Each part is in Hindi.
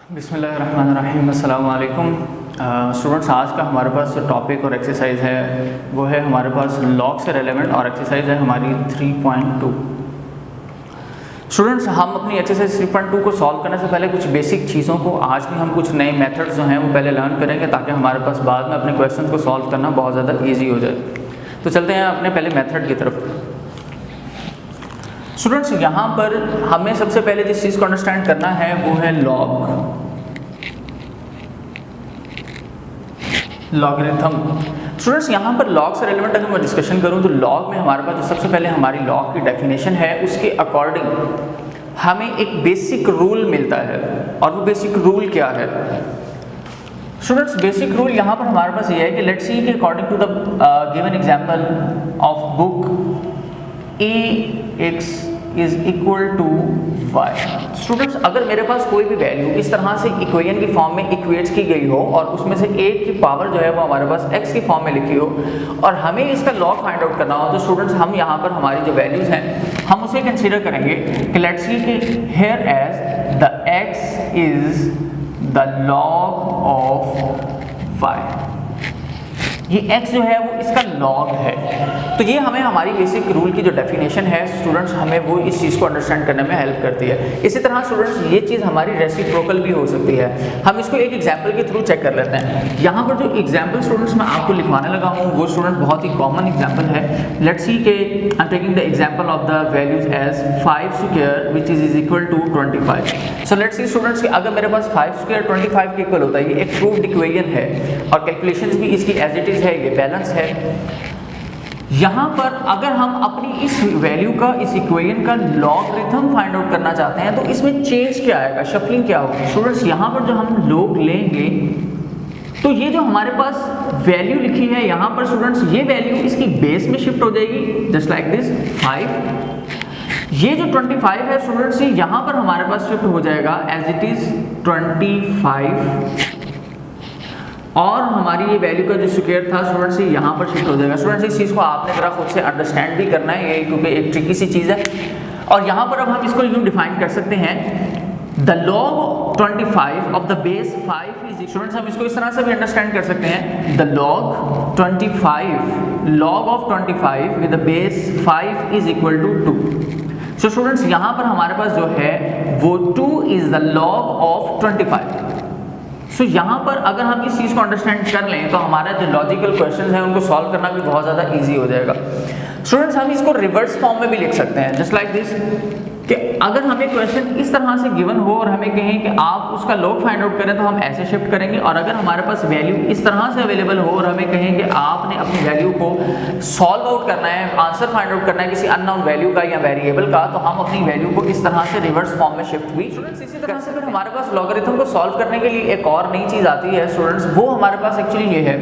बिस्मिल्लाहिर्रहमानिर्रहीम, अस्सलाम वालेकुम। स्टूडेंट्स, आज का हमारे पास जो टॉपिक और एक्सरसाइज है वो है हमारे पास लॉग से रेलेवेंट और एक्सरसाइज है हमारी 3.2। स्टूडेंट्स, हम अपनी एक्सरसाइज 3.2 को सॉल्व करने से पहले कुछ बेसिक चीज़ों को आज भी हम कुछ नए मेथड्स जो हैं वो पहले लर्न करेंगे ताकि हमारे पास बाद में अपने क्वेश्चन को सॉल्व करना बहुत ज़्यादा ईजी हो जाए। तो चलते हैं अपने पहले मेथड की तरफ। स्टूडेंट्स, यहाँ पर हमें सबसे पहले जिस चीज़ को अंडरस्टैंड करना है वो है लॉगरिथम। स्टूडेंट्स, यहाँ पर लॉग से रिलेवेंट अगर मैं डिस्कशन करूँ तो लॉग में हमारे पास जो सबसे पहले हमारी लॉग की डेफिनेशन है उसके अकॉर्डिंग हमें एक बेसिक रूल मिलता है। और वो बेसिक रूल क्या है? स्टूडेंट्स, बेसिक रूल यहाँ पर हमारे पास ये है कि लेट्स सी कि according to the given example of book ax is equal to y। Students, अगर मेरे पास कोई भी वैल्यू इस तरह से इक्वेशन की फॉर्म में इक्वेट की गई हो और उसमें से a की पावर जो है वो हमारे पास x की फॉर्म में लिखी हो और हमें इसका लॉग फाइंड आउट करना हो, तो स्टूडेंट्स हम यहाँ पर हमारी जो वैल्यूज हैं हम उसे कंसीडर करेंगे कि लेट्स सी कि here as the x is the log of y। ये x जो है वो इसका लॉग है। तो ये हमें हमारी बेसिक रूल की जो डेफिनेशन है स्टूडेंट्स हमें वो इस चीज़ को अंडरस्टैंड करने में हेल्प करती है। इसी तरह स्टूडेंट्स ये चीज़ हमारी रेसिप्रोकल भी हो सकती है। हम इसको एक एग्जांपल के थ्रू चेक कर लेते हैं। यहाँ पर जो एग्जांपल स्टूडेंट्स मैं आपको लिखवाने लगा हूँ वो स्टूडेंट बहुत ही कॉमन एग्जांपल है। लेट्स सी के I am taking the example of the values as 5 square which is equal to 25। So let's see students कि अगर मेरे पास 5 स्क्वायर 25 के इक्वल होता है, ये एक प्रूव्ड इक्वेशन है और कैलकुलेशंस भी इसकी एज इट इज है, ये बैलेंस है। यहाँ पर अगर हम अपनी इस वैल्यू का, इस इक्वेशन का लॉगरिथम फाइंड आउट करना चाहते हैं तो इसमें चेंज क्या आएगा, शफलिंग क्या होगी? स्टूडेंट्स, यहाँ पर जो हम लॉग लेंगे तो ये जो हमारे पास वैल्यू लिखी है यहाँ पर स्टूडेंट्स ये वैल्यू इसकी बेस में शिफ्ट हो जाएगी जस्ट लाइक दिस 5। ये जो 25 है स्टूडेंट्स यहाँ पर हमारे पास शिफ्ट हो जाएगा एज इट इज 25 और हमारी ये वैल्यू का जो स्क्वायर था स्टूडेंट्स यहाँ पर शिफ्ट हो जाएगा। स्टूडेंट्स, इस चीज़ को आपने जरा खुद से अंडरस्टैंड भी करना है ये क्योंकि एक ट्रिकी सी चीज़ है। और यहाँ पर अब हम इसको यूँ डिफाइन कर सकते हैं the log 25 of the base 5 is. Students, हम इसको इस तरह से भी अंडरस्टैंड कर सकते हैं the log 25 log of 25 with the base 5 is equal to 2। So students, यहाँ पर हमारे पास जो है वो 2 is the log of 25। So यहाँ पर अगर हम इस चीज़ को अंडरस्टैंड कर लें तो हमारा जो लॉजिकल क्वेश्चंस हैं उनको सॉल्व करना भी बहुत ज़्यादा इजी हो जाएगा। स्टूडेंट्स, हम इसको रिवर्स फॉर्म में भी लिख सकते हैं जस्ट लाइक दिस कि अगर हमें क्वेश्चन इस तरह से गिवन हो और हमें कहें कि आप उसका लॉग फाइंड आउट करें तो हम ऐसे शिफ्ट करेंगे। और अगर हमारे पास वैल्यू इस तरह से अवेलेबल हो और हमें कहें कि आपने अपनी वैल्यू को सॉल्व आउट करना है, आंसर फाइंड आउट करना है किसी अननोन वैल्यू का या वेरिएबल का, तो हम अपनी वैल्यू को इस तरह से रिवर्स फॉर्म में शिफ्ट भी। स्टूडेंट्स, इसी तरह से फिर हमारे पास लॉगरिथम को सॉल्व करने के लिए एक और नई चीज़ आती है स्टूडेंट्स, वो हमारे पास एक्चुअली ये है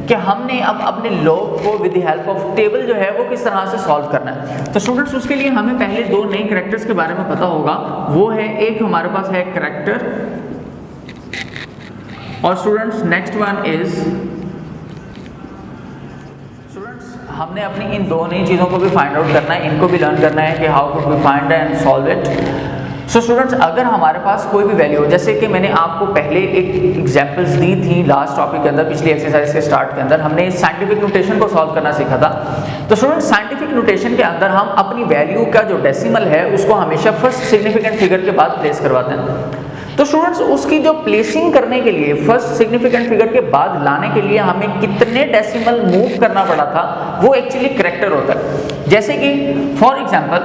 कि हमने अब अपने लॉग को with the help of table जो है वो किस तरह से सॉल्व करना है। तो स्टूडेंट्स, उसके लिए हमें पहले दो नए कैरेक्टर्स के बारे में पता होगा। वो है एक हमारे पास है कैरेक्टर और students next one is students हमने अपनी इन दो नई चीज़ों को भी फाइंड आउट करना है, इनको भी लर्न करना है कि how to be find and solve it. So students, अगर हमारे पास कोई भी वैल्यू हो, जैसे कि मैंने आपको पहले एक एग्जांपल्स दी थी लास्ट टॉपिक के अंदर, पिछली एक्सरसाइज के स्टार्ट के अंदर हमने साइंटिफिक नोटेशन को सॉल्व करना सीखा था। तो स्टूडेंट्स, साइंटिफिक नोटेशन के अंदर हम अपनी वैल्यू का जो डेसिमल है उसको हमेशा फर्स्ट सिग्निफिकेंट फिगर के बाद प्लेस करवाते हैं। तो स्टूडेंट्स, उसकी जो प्लेसिंग करने के लिए फर्स्ट सिग्निफिकेंट फिगर के बाद लाने के लिए हमें कितने डेसिमल मूव करना पड़ा था वो एक्चुअली कैरेक्टर होता है। जैसे कि फॉर एग्जांपल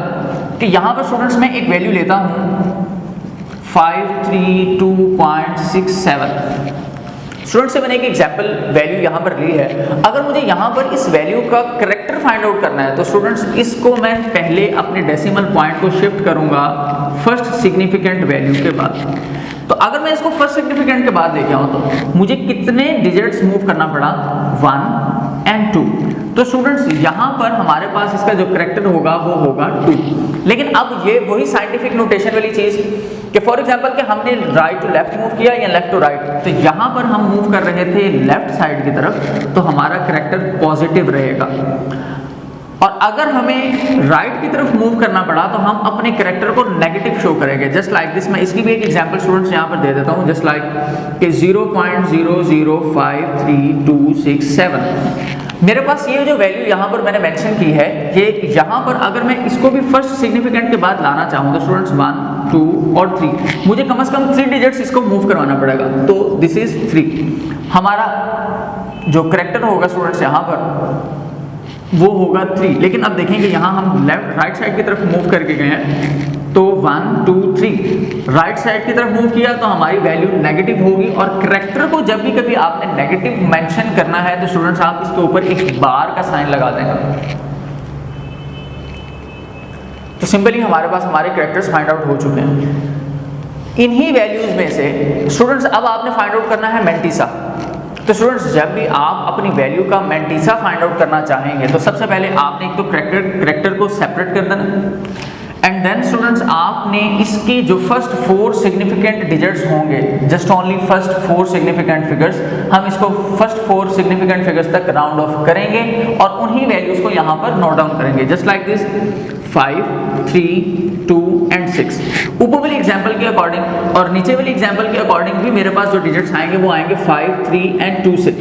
कि यहाँ पर स्टूडेंट्स मैं एक वैल्यू लेता हूँ 532.67। स्टूडेंट्स से मैंने एक एग्जांपल वैल्यू यहाँ पर ली है। अगर मुझे यहाँ पर इस वैल्यू का कैरेक्टर फाइंड आउट करना है तो स्टूडेंट्स इसको मैं पहले अपने डेसिमल पॉइंट को शिफ्ट करूंगा फर्स्ट सिग्निफिकेंट वैल्यू के बाद। तो अगर मैं इसको फर्स्ट सिग्निफिकेंट के बाद लेके आऊँ तो मुझे कितने डिजिट्स मूव करना पड़ा 1 and 2। तो स्टूडेंट्स, यहाँ पर हमारे पास इसका जो कैरेक्टर होगा वो होगा 2। लेकिन अब ये वही साइंटिफिक नोटेशन वाली चीज़ कि फॉर एग्जांपल कि हमने राइट टू लेफ्ट मूव किया या लेफ्ट टू राइट, तो यहाँ पर हम मूव कर रहे थे लेफ्ट साइड की तरफ, तो हमारा कैरेक्टर पॉजिटिव रहेगा। और अगर हमें राइट की तरफ मूव करना पड़ा तो हम अपने कैरेक्टर को नेगेटिव शो करेंगे। जस्ट लाइक दिस, मैं इसकी भी एक एग्जांपल स्टूडेंट्स यहाँ पर दे देता हूँ। जस्ट लाइक कि 0.005326 मेरे पास ये जो वैल्यू यहाँ पर मैंने मेंशन की है, ये यहाँ पर अगर मैं इसको भी फर्स्ट सिग्निफिकेंट के बाद लाना चाहूँ तो स्टूडेंट्स 1, 2 और 3, मुझे कम से कम 3 डिजिट्स इसको मूव करवाना पड़ेगा। तो दिस इज 3। हमारा जो कैरेक्टर होगा स्टूडेंट्स यहाँ पर वो होगा 3। लेकिन अब देखेंगे यहाँ हम लेफ्ट राइट साइड की तरफ मूव करके गए हैं, तो 1, 2, 3 राइट साइड की तरफ मूव किया तो हमारी वैल्यू नेगेटिव होगी। और कैरेक्टर को जब भी कभी आपने नेगेटिव मेंशन करना है तो स्टूडेंट्स आप इसके ऊपर एक बार का साइन लगा देंगे। तो सिंपली हमारे पास हमारे कैरेक्टर्स फाइंड आउट हो चुके हैं। इन्हीं वैल्यूज में से स्टूडेंट्स अब आपने फाइंड आउट करना है मेंटिसा। तो स्टूडेंट्स जब भी आप अपनी वैल्यू का मेंटिसा फाइंड आउट करना चाहेंगे तो सबसे पहले आपने एक तो कैरेक्टर को सेपरेट कर देना, एंड देन स्टूडेंट्स आपने इसके जो फर्स्ट 4 सिग्निफिकेंट डिजिट्स होंगे, just only first 4 significant figures, हम इसको फर्स्ट 4 सिग्निफिकेंट फिगर्स तक राउंड ऑफ करेंगे और उन्हीं वैल्यूज को यहाँ पर नोट डाउन करेंगे। Just like this 5, 3, 2 and 6। ऊपर वाली एग्जाम्पल के अकॉर्डिंग और नीचे वाली एग्जाम्पल के अकॉर्डिंग भी मेरे पास जो डिजिट्स आएंगे वो आएंगे 5, 3 एंड 2, 6,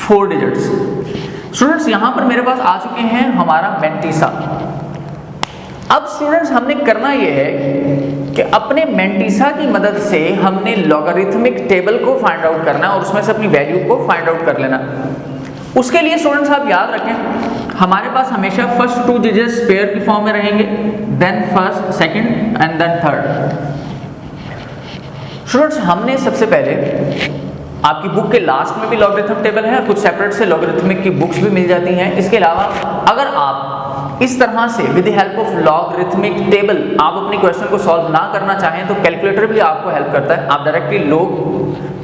4 डिजिट्स। स्टूडेंट्स यहाँ पर मेरे पास आ चुके हैं हमारा मेंटिसा। अब स्टूडेंट्स हमने करना ये है कि अपने मेंटिसा की मदद से हमने लॉगरिथमिक टेबल को फाइंड आउट करना है और उसमें से अपनी वैल्यू को फाइंड आउट कर लेना। उसके लिए स्टूडेंट्स आप याद रखें हमारे पास हमेशा फर्स्ट 2 डिजिट्स पेयर की फॉर्म में रहेंगे, then first, second and then third. Students हमने सबसे पहले आपकी बुक के लास्ट में भी लॉगरिथम टेबल है, कुछ सेपरेट से लॉगरिथमिक की बुक्स भी मिल जाती हैं। इसके अलावा अगर आप इस तरह से with the help of logarithmic table आप अपनी क्वेश्चन को सॉल्व ना करना चाहें तो कैलकुलेटर भी आपको हेल्प करता है। आप डायरेक्टली लॉग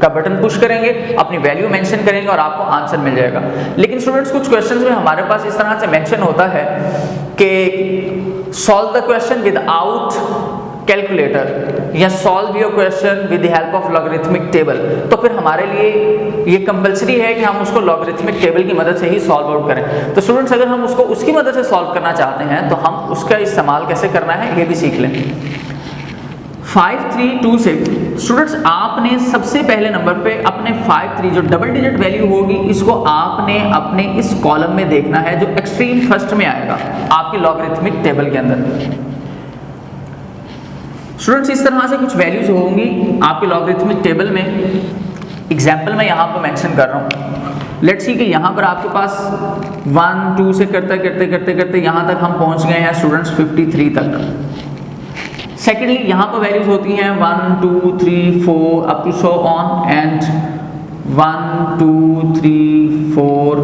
का बटन पुश करेंगे, अपनी वैल्यू मेंशन करेंगे और आपको आंसर मिल जाएगा। लेकिन स्टूडेंट्स कुछ क्वेश्चंस में हमारे पास इस तरह से मेंशन होता है कि solve the question without calculator या solve your question with the help of logarithmic table. तो फिर हमारे लिए ये कंपलसरी है कि हम उसको लॉगरिथमिक टेबल की मदद से ही सॉल्व आउट करें। तो स्टूडेंट्स अगर हम उसको उसकी मदद से सॉल्व करना चाहते हैं तो हम उसका इस्तेमाल कैसे करना है ये भी सीख लें। 5, 3, 2, 6 स्टूडेंट्स आपने सबसे पहले नंबर पे अपने 5, 3 जो डबल डिजिट वैल्यू होगी इसको आपने अपने इस कॉलम में देखना है जो एक्सट्रीम फर्स्ट में आएगा आपके लॉगरिथमिक टेबल के अंदर। स्टूडेंट्स इस तरह से कुछ वैल्यूज होंगी आपके लॉगरिथमिक टेबल में। एग्जाम्पल मैं यहाँ पर मेंशन कर रहा हूँ। लेट्स सी कि यहाँ पर आपके पास 1, 2 से करते यहाँ तक हम पहुँच गए हैं स्टूडेंट्स 53 तक। सेकेंडली यहाँ पर वैल्यूज होती हैं 1, 2, 3, 4 up to so on and 1, 2, 3, 4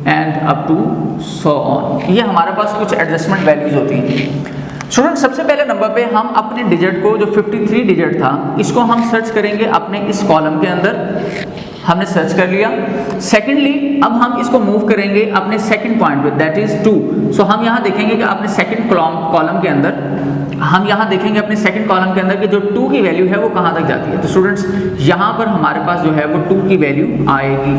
and up to so on. ये हमारे पास कुछ एडजस्टमेंट वैल्यूज होती हैं। स्टूडेंट सबसे पहले नंबर पे हम अपने डिजिट को जो 53 डिजिट था इसको हम सर्च करेंगे अपने इस कॉलम के अंदर। हमने सर्च कर लिया। सेकेंडली अब हम इसको मूव करेंगे अपने सेकंड पॉइंट पे दैट इज 2। सो हम यहाँ देखेंगे कि अपने सेकंड कॉलम के अंदर हम यहाँ देखेंगे अपने सेकंड कॉलम के अंदर कि जो 2 की वैल्यू है वो कहाँ तक जाती है। तो स्टूडेंट्स यहाँ पर हमारे पास जो है वो 2 की वैल्यू आएगी।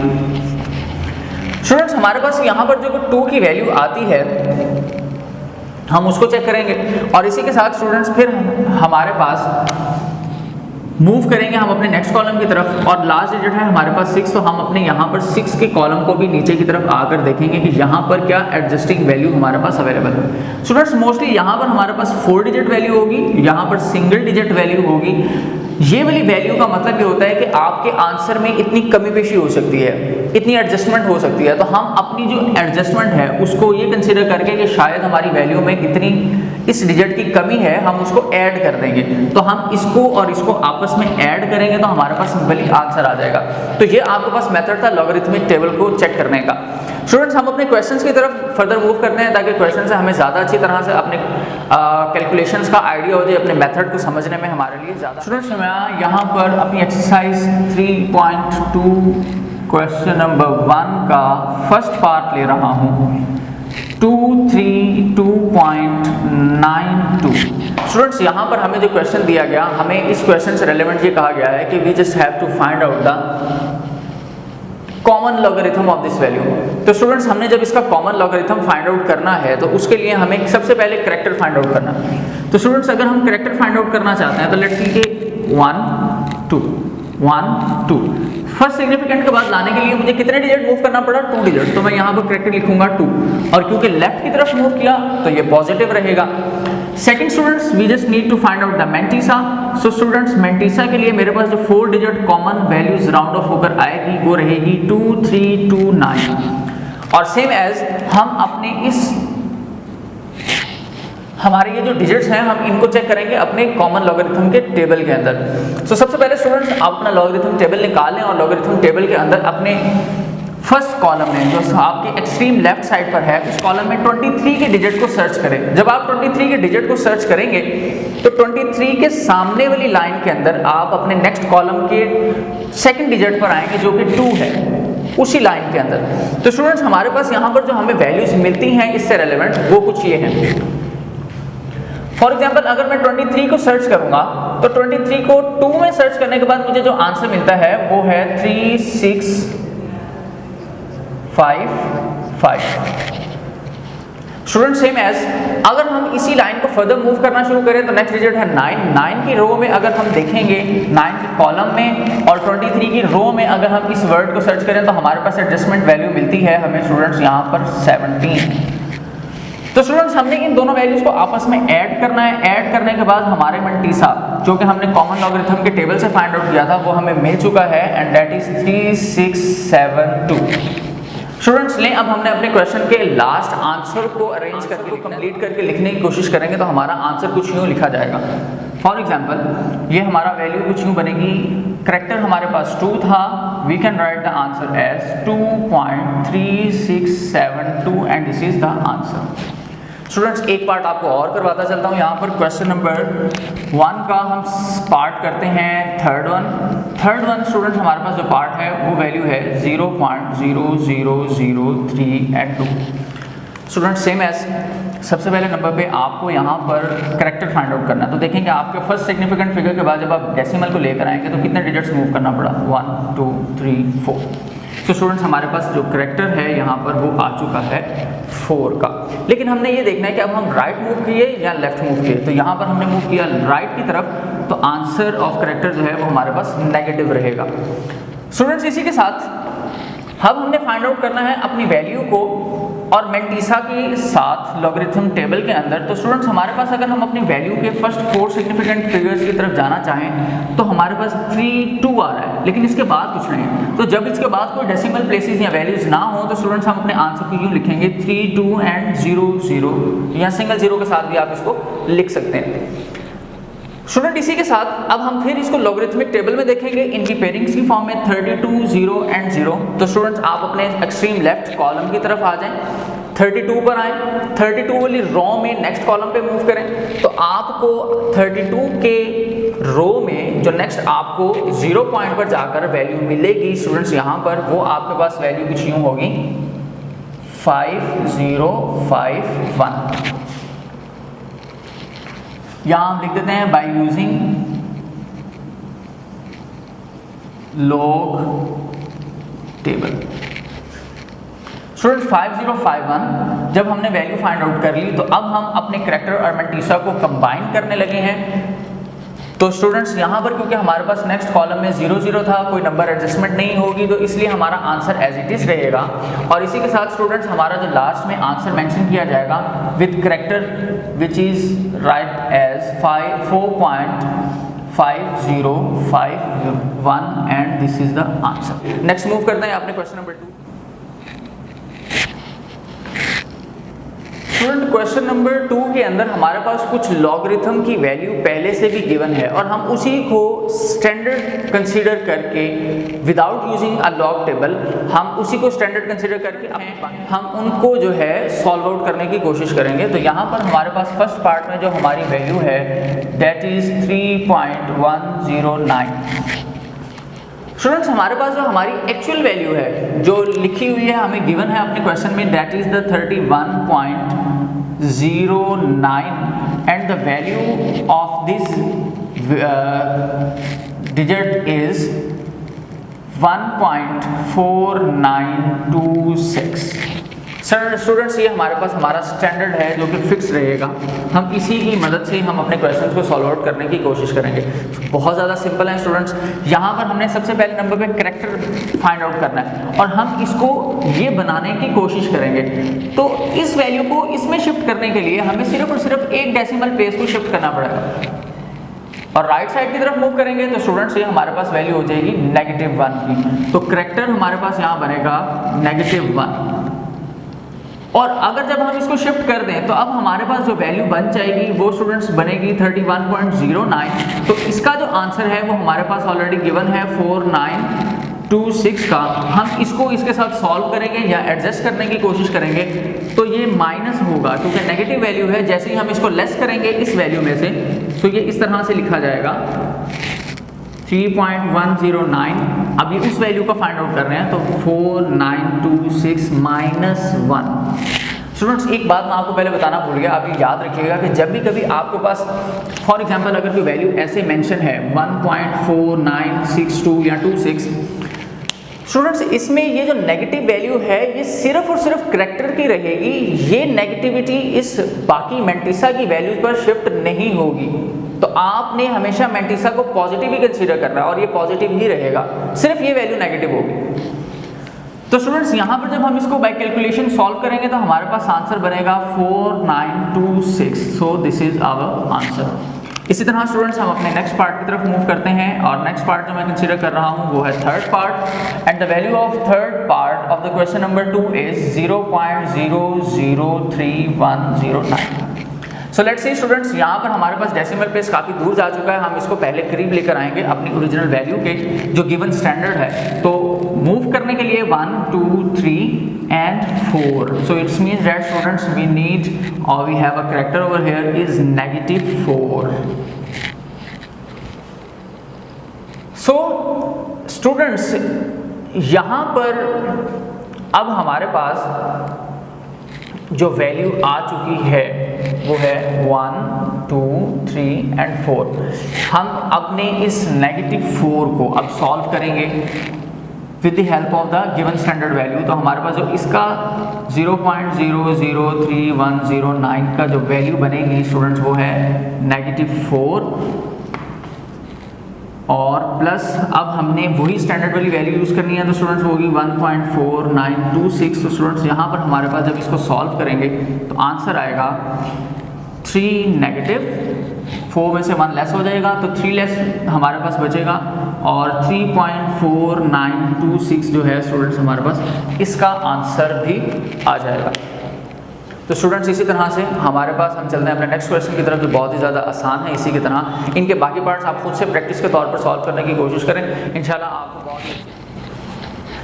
स्टूडेंट्स हमारे पास यहाँ पर जो 2 की वैल्यू आती है हम उसको चेक करेंगे और इसी के साथ स्टूडेंट्स फिर हमारे पास मूव करेंगे हम अपने नेक्स्ट कॉलम की तरफ और लास्ट डिजिट है हमारे पास 6। तो हम अपने यहाँ पर 6 के कॉलम को भी नीचे की तरफ आकर देखेंगे कि यहाँ पर क्या एडजस्टिंग वैल्यू हमारे पास अवेलेबल है। स्टूडेंट्स मोस्टली यहाँ पर हमारे पास 4 डिजिट वैल्यू होगी, यहाँ पर सिंगल डिजिट वैल्यू होगी। ये वाली वैल्यू का मतलब ये होता है कि आपके आंसर में इतनी कमी पेशी हो सकती है, इतनी एडजस्टमेंट हो सकती है। तो हम अपनी जो एडजस्टमेंट है उसको ये कंसीडर करके कि शायद हमारी वैल्यू में इतनी इस डिजिट की कमी है हम उसको ऐड कर देंगे। तो हम इसको और इसको आपस में ऐड करेंगे तो हमारे पास सिंपली आंसर आ जाएगा। तो ये आपके पास मेथड था लॉगरिथमिक टेबल को चेक करने का। स्टूडेंट्स हम अपने क्वेश्चंस की तरफ फर्दर मूव करते हैं ताकि क्वेश्चन से हमें ज़्यादा अच्छी तरह से अपने कैलकुलेशंस का आइडिया हो जाए, अपने मेथड को समझने में हमारे लिए ज़्यादा। स्टूडेंट्स मैं यहाँ पर अपनी एक्सरसाइज 3.2 क्वेश्चन नंबर 1 का फर्स्ट पार्ट ले रहा हूँ 232.92। स्टूडेंट्स यहाँ पर हमें जो क्वेश्चन दिया गया हमें इस क्वेश्चन से रेलेवेंट ये कहा गया है कि we just have to find out the common logarithm of this value. तो स्टूडेंट्स हमने जब इसका कॉमन लॉगरिथम फाइंड आउट करना है तो उसके लिए हमें सबसे पहले करेक्टर फाइंड आउट करना है। तो स्टूडेंट्स अगर हम करेक्टर फाइंड आउट करना चाहते हैं तो लेट्स सी के 1 2 1 2 फर्स्ट सिग्निफिकेंट के बाद लाने के लिए मुझे कितने डिजिट मूव करना पड़ा? 2 डिजिट। तो मैं यहाँ पर करेक्टर लिखूंगा 2, और क्योंकि लेफ्ट की तरफ मूव किया तो ये पॉजिटिव रहेगा। Second students we just need to find out the mantissa. So students mantissa के लिए मेरे पास जो 4 digit common values round off होकर आएगी वो रहेगी 2 3 2 9। और सेम एज हम अपने इस हमारे ये जो डिजिट्स हैं हम इनको चेक करेंगे अपने कॉमन लॉगरिथम के टेबल के अंदर। सो सबसे पहले स्टूडेंट्स आप अपना लॉगरिथम टेबल निकाल लें और लॉगरिथम टेबल के अंदर अपने फर्स्ट कॉलम में जो आपके एक्सट्रीम लेफ्ट साइड पर है उस कॉलम में 23 के डिजिट को सर्च करें। जब आप 23 के डिजिट को सर्च करेंगे तो 23 के सामने वाली लाइन के अंदर आप अपने नेक्स्ट कॉलम के सेकंड डिजिट पर आएंगे जो कि 2 है, उसी लाइन के अंदर। तो स्टूडेंट्स हमारे पास यहाँ पर जो हमें वैल्यूज मिलती हैं इससे रेलेवेंट वो कुछ ये हैं। फॉर एग्जाम्पल अगर मैं 23 को सर्च करूंगा तो 23 को 2 में सर्च करने के बाद मुझे जो आंसर मिलता है वो है 3 6 5 5। स्टूडेंट सेम एज अगर हम इसी लाइन को फर्दर मूव करना शुरू करें तो नेक्स्ट डिजिट है 9। 9 की रो में अगर हम देखेंगे 9 के कॉलम में और 23 की रो में अगर हम इस वर्ड को सर्च करें तो हमारे पास एडजस्टमेंट वैल्यू मिलती है हमें स्टूडेंट्स यहाँ पर 17। तो स्टूडेंट्स हमने इन दोनों वैल्यूज को आपस में ऐड करना है। ऐड करने के बाद हमारे मैंटिसा जो कि हमने कॉमन लॉगरिथम के टेबल से फाइंड आउट किया था वो हमें मिल चुका है एंड दैट इज 3 6 7 2। स्टूडेंट्स लें अब हमने अपने क्वेश्चन के लास्ट आंसर को अरेंज करके कंप्लीट करके लिखने की कोशिश करेंगे तो हमारा आंसर कुछ यूँ लिखा जाएगा। फॉर एग्जाम्पल ये हमारा वैल्यू कुछ यूँ बनेगी, करेक्टर हमारे पास 2 था, we can write the answer as 2.3672 and this is the answer. Students एक पार्ट आपको और करवाता चलता हूँ। यहाँ पर क्वेश्चन नंबर 1 का हम पार्ट करते हैं थर्ड वन स्टूडेंट्स हमारे पास जो पार्ट है वो वैल्यू है 0.0003 एंड 2। स्टूडेंट्स सेम एज सबसे पहले नंबर पे आपको यहाँ पर करेक्टर फाइंड आउट करना है। तो देखेंगे आपके फर्स्ट सिग्निफिकेंट फिगर के बाद जब आप डेसिमल को लेकर आएंगे तो कितने डिजिट्स मूव करना पड़ा? 1 2 3 4। तो स्टूडेंट्स हमारे पास जो करेक्टर है यहाँ पर वो आ चुका है 4 का। लेकिन हमने ये देखना है कि अब हम राइट मूव किए या लेफ्ट मूव किए। तो यहाँ पर हमने मूव किया राइट की तरफ तो आंसर ऑफ करेक्टर जो है वो हमारे पास नेगेटिव रहेगा। स्टूडेंट्स इसी के साथ अब हमने फाइंड आउट करना है अपनी वैल्यू को और मैंटिसा के साथ लॉगरिथम टेबल के अंदर। तो स्टूडेंट्स हमारे पास अगर हम अपनी वैल्यू के फर्स्ट 4 सिग्निफिकेंट फिगर्स की तरफ जाना चाहें तो हमारे पास 3 2 आ रहा है, लेकिन इसके बाद कुछ नहीं है। तो जब इसके बाद कोई डेसिमल प्लेसेस या वैल्यूज ना हो तो स्टूडेंट्स हम अपने आंसर को यूँ लिखेंगे 3 2 एंड 0 0 या सिंगल 0 के साथ भी आप इसको लिख सकते हैं। स्टूडेंट इसी के साथ अब हम फिर इसको लॉगरिथमिक टेबल में देखेंगे इनकी पेयरिंग्स की फॉर्म में 32 0 एंड 0। तो स्टूडेंट्स आप अपने एक्सट्रीम लेफ्ट कॉलम की तरफ आ जाएं, 32 पर आएँ, 32 वाली रो में नेक्स्ट कॉलम पे मूव करें तो आपको 32 के रो में जो नेक्स्ट आपको 0 पॉइंट पर जाकर वैल्यू मिलेगी स्टूडेंट्स यहाँ पर वो आपके पास वैल्यू कुछ यूँ होगी 5051। यहाँ हम लिख देते हैं by using log table. Students 5051 जब हमने वैल्यू फाइंड आउट कर ली तो अब हम अपने करेक्टर और मैंटिसा को कंबाइन करने लगे हैं। तो स्टूडेंट्स यहाँ पर क्योंकि हमारे पास नेक्स्ट कॉलम में 0 0 था, कोई नंबर एडजस्टमेंट नहीं होगी तो इसलिए हमारा आंसर एज इट इज रहेगा। और इसी के साथ स्टूडेंट्स हमारा जो लास्ट में आंसर मेंशन किया जाएगा with character which is right as 4.5051 and this is the answer. Next move करते हैं अपने question number 2। Student question number 2 के अंदर हमारे पास कुछ लॉगरिथम की वैल्यू पहले से भी गिवन है और हम उसी को स्टैंडर्ड कंसीडर करके without using a log table हम उसी को स्टैंडर्ड कंसीडर करके हम उनको जो है सॉल्व आउट करने की कोशिश करेंगे। तो यहाँ पर हमारे पास फर्स्ट पार्ट में जो हमारी वैल्यू है दैट इज 3.109। स्टूडेंट्स हमारे पास जो हमारी एक्चुअल वैल्यू है जो लिखी हुई है हमें गिवन है अपने क्वेश्चन में that is the 31.09 and the value of this digit is 1.4926। Sir students ये हमारे पास हमारा स्टैंडर्ड है जो कि फिक्स रहेगा। हम इसी की मदद से हम अपने क्वेश्चंस को सॉल्व आउट करने की कोशिश करेंगे। बहुत ज़्यादा सिंपल है स्टूडेंट्स। यहाँ पर हमने सबसे पहले नंबर पे कैरेक्टर फाइंड आउट करना है और हम इसको ये बनाने की कोशिश करेंगे। तो इस वैल्यू को इसमें शिफ्ट करने के लिए हमें सिर्फ और सिर्फ एक डेसिमल प्लेस को शिफ्ट करना पड़ेगा और राइट साइड की तरफ मूव करेंगे तो स्टूडेंट्स ये हमारे पास वैल्यू हो जाएगी -1 की। तो कैरेक्टर हमारे पास यहाँ बनेगा -1 और अगर जब हम इसको शिफ्ट कर दें तो अब हमारे पास जो वैल्यू बन जाएगी वो स्टूडेंट्स बनेगी 31.09। तो इसका जो आंसर है वो हमारे पास ऑलरेडी गिवन है 4926 का। हम इसको इसके साथ सॉल्व करेंगे या एडजस्ट करने की कोशिश करेंगे तो ये माइनस होगा क्योंकि नेगेटिव वैल्यू है। जैसे ही हम इसको लेस करेंगे इस वैल्यू में से तो ये इस तरह से लिखा जाएगा 3.109। अभी उस वैल्यू का फाइंड आउट कर रहे हैं तो 4926 -1। स्टूडेंट्स एक बात मैं आपको पहले बताना भूल गया, आप ये याद रखिएगा कि जब भी कभी आपके पास फॉर एग्जांपल अगर कोई वैल्यू ऐसे मेंशन है 1.4962 या 26, स्टूडेंट्स इसमें ये जो नेगेटिव वैल्यू है ये सिर्फ और सिर्फ कैरेक्टर की रहेगी। ये नेगेटिविटी इस बाकी मेंटिसा की वैल्यूज पर शिफ्ट नहीं होगी। तो आपने हमेशा मेंटिसा को पॉजिटिव ही कंसीडर करना है और ये पॉजिटिव ही रहेगा, सिर्फ ये वैल्यू नेगेटिव होगी। तो स्टूडेंट्स यहाँ पर जब हम इसको बाय कैलकुलेशन सॉल्व करेंगे तो हमारे पास आंसर बनेगा 4926। So this is our answer. इसी तरह स्टूडेंट्स हम अपने नेक्स्ट पार्ट की तरफ मूव करते हैं और नेक्स्ट पार्ट जो मैं कंसीडर कर रहा हूँ वो है third part and the value of third part of the question number 2 is 0.003109। So let's see students यहाँ पर हमारे पास डेसिमल प्लेस काफ़ी दूर जा चुका है। हम इसको पहले करीब लेकर आएंगे अपनी ओरिजिनल वैल्यू के जो गिवन स्टैंडर्ड है। तो मूव करने के लिए 1 2 3 and 4. So it means that students we need or we have a character over here is -4. So students यहाँ पर अब हमारे पास जो वैल्यू आ चुकी है वो है 1 2 3 and 4। हम अपने इस -4 को अब सॉल्व करेंगे with the help of the given standard value. तो हमारे पास जो इसका 0.003109 का जो वैल्यू बनेगी स्टूडेंट्स वो है -4 और प्लस अब हमने वही स्टैंडर्ड वाली वैल्यू यूज़ करनी है तो स्टूडेंट्स होगी 1.4926। तो स्टूडेंट्स यहाँ पर हमारे पास जब इसको सॉल्व करेंगे तो आंसर आएगा 3 नेगेटिव, 4 में से 1 लेस हो जाएगा तो 3 लेस हमारे पास बचेगा और 3.4926 जो है स्टूडेंट्स हमारे पास इसका आंसर भी आ जाएगा। तो स्टूडेंट्स इसी तरह से हमारे पास हम चलते हैं अपने नेक्स्ट क्वेश्चन की तरफ जो बहुत ही ज़्यादा आसान है। इसी की तरह इनके बाकी पार्ट्स आप खुद से प्रैक्टिस के तौर पर सॉल्व करने की कोशिश करें, इंशाल्लाह आपको बहुत।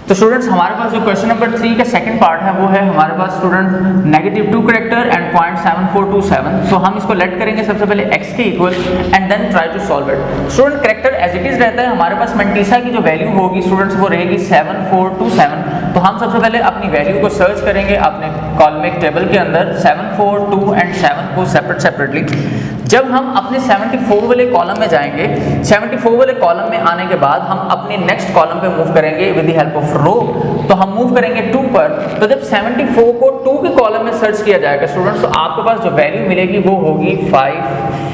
तो स्टूडेंट्स हमारे पास जो क्वेश्चन नंबर 3 का सेकंड पार्ट है वो है हमारे पास स्टूडेंट -2 कैरेक्टर एंड 0.7427। सो हम इसको लेट करेंगे सबसे पहले x के equal and then try to solve it. Student character as it is रहता है, हमारे पास मेंटिसा की जो वैल्यू होगी स्टूडेंट्स वो रहेगी 7427। तो हम सबसे पहले अपनी वैल्यू को सर्च करेंगे अपने कॉलमिक टेबल के अंदर 742 एंड 7 को सेपरेटली। जब हम अपने 74 वाले कॉलम में जाएंगे, 74 वाले कॉलम में आने के बाद हम अपने नेक्स्ट कॉलम पे मूव करेंगे विद द हेल्प ऑफ रो। तो हम मूव करेंगे 2 पर। तो जब 74 को 2 के कॉलम में सर्च किया जाएगा स्टूडेंट्स तो आपके पास जो वैल्यू मिलेगी वो होगी 5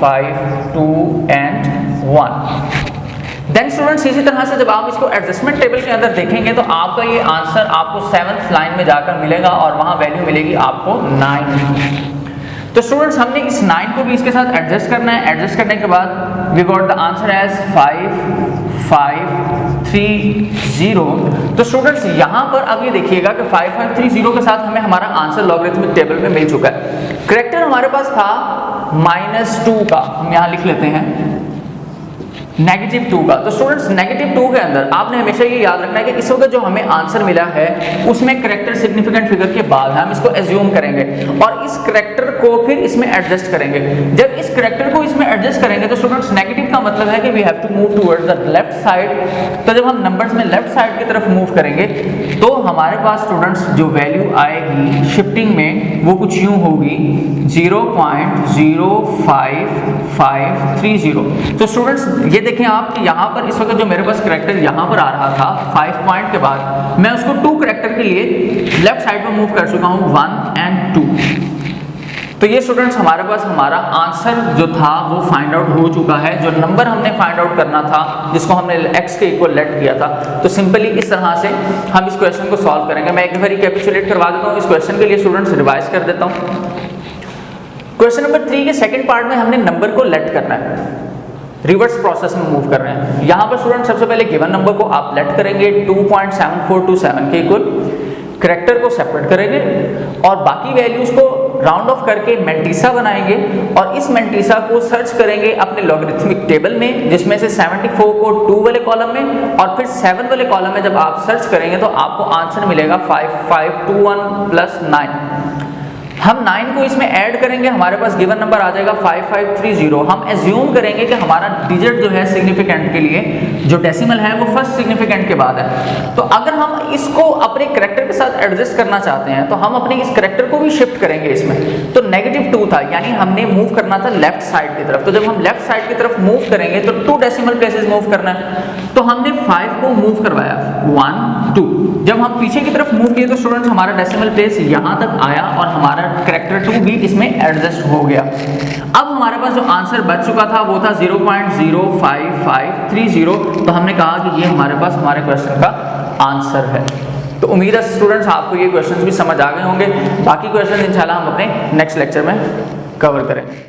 5 2 एंड 1। देन स्टूडेंट्स इसी तरह से जब आप इसको एडजस्टमेंट टेबल के अंदर देखेंगे तो आपका ये आंसर आपको 7th लाइन में जाकर मिलेगा और वहां वैल्यू मिलेगी आपको 9। तो स्टूडेंट्स हमने इस 9 को भी इसके साथ एडजस्ट करना है। एडजस्ट करने के बाद we got the answer as 5530। तो स्टूडेंट्स यहाँ पर अब ये देखिएगा कि 5530 के साथ हमें हमारा आंसर लॉगरिथमिक टेबल में मिल चुका है। कैरेक्टर हमारे पास था -2 का, हम यहाँ लिख लेते हैं -2 का। तो स्टूडेंट्स -2 के अंदर आपने हमेशा ये याद रखना है कि इस वक्त जो हमें आंसर मिला है उसमें कैरेक्टर सिग्निफिकेंट फिगर के बाद है, हम इसको एज्यूम करेंगे और इस कैरेक्टर को फिर इसमें एडजस्ट करेंगे। जब इस कैरेक्टर को इसमें एडजस्ट करेंगे तो स्टूडेंट्स नेगेटिव का मतलब है कि we have to move towards the left side. तो जब हम नंबर्स में लेफ्ट साइड की तरफ मूव करेंगे तो हमारे पास स्टूडेंट्स जो वैल्यू आएगी शिफ्टिंग में वो कुछ यूं होगी 0.05530। तो स्टूडेंट्स ये देखें आप कि यहाँ पर इस वक्त जो मेरे पास करैक्टर यहाँ पर आ रहा था 5 पॉइंट के बाद, मैं उसको 2 करैक्टर के लिए लेफ्ट साइड में मूव कर चुका हूँ 1 and 2। तो ये स्टूडेंट्स हमारे पास हमारा आंसर जो था वो फाइंड आउट हो चुका है। जो नंबर हमने फाइंड आउट करना था जिसको हमने x के इक्वल लेट किया था, तो सिंपली इस तरह से हम इस क्वेश्चन को सॉल्व करेंगे। मैं एक बार रिकैपिचुलेट करवा देता हूँ इस क्वेश्चन के लिए, स्टूडेंट्स रिवाइज कर देता हूँ। क्वेश्चन नंबर 3 के सेकंड पार्ट में हमने नंबर को लेट करना है, रिवर्स प्रोसेस में मूव कर रहे हैं। यहाँ पर स्टूडेंट सबसे पहले गिवन नंबर को आप लेट करेंगे 2.7427 के इक्वल, करैक्टर को सेपरेट करेंगे और बाकी वैल्यूज को राउंड ऑफ करके मेंटिसा बनाएंगे और इस मेंटिसा को सर्च करेंगे अपने लॉगरिथमिक टेबल में, जिसमें से 74 को 2 वाले कॉलम में और फिर 7 वाले कॉलम में जब आप सर्च करेंगे तो आपको आंसर मिलेगा 5521 प्लस 9। हम 9 को इसमें ऐड करेंगे, हमारे पास गिवन नंबर आ जाएगा 5530। हम एज्यूम करेंगे कि हमारा डिजिट जो है सिग्निफिकेंट के लिए जो डेसिमल है वो फर्स्ट सिग्निफिकेंट के बाद है। तो अगर हम इसको अपने करैक्टर के साथ एडजस्ट करना चाहते हैं तो हम अपने इस करैक्टर को भी शिफ्ट करेंगे इसमें। तो -2 था, यानी हमने मूव करना था लेफ्ट साइड की तरफ। तो जब हम लेफ्ट साइड की तरफ मूव करेंगे तो 2 डेसिमल प्लेसेस मूव करना है, तो हमने 5 को मूव करवाया 1 2। जब हम पीछे की तरफ मूव किए तो स्टूडेंट्स हमारा डेसिमल प्लेस यहाँ तक आया और हमारा करैक्टर 2 भी इसमें एडजस्ट हो गया। अब हमारे पास जो आंसर बच चुका था वो था 0.05530। तो हमने कहा कि ये हमारे पास हमारे क्वेश्चन का आंसर है। तो उम्मीद है स्टूडेंट्स आपको ये क्वेश्चंस भी समझ आ गए होंगे। बाकी क्वेश्चन इंशाल्लाह हम अपने नेक्स्ट लेक्चर में कवर करेंगे।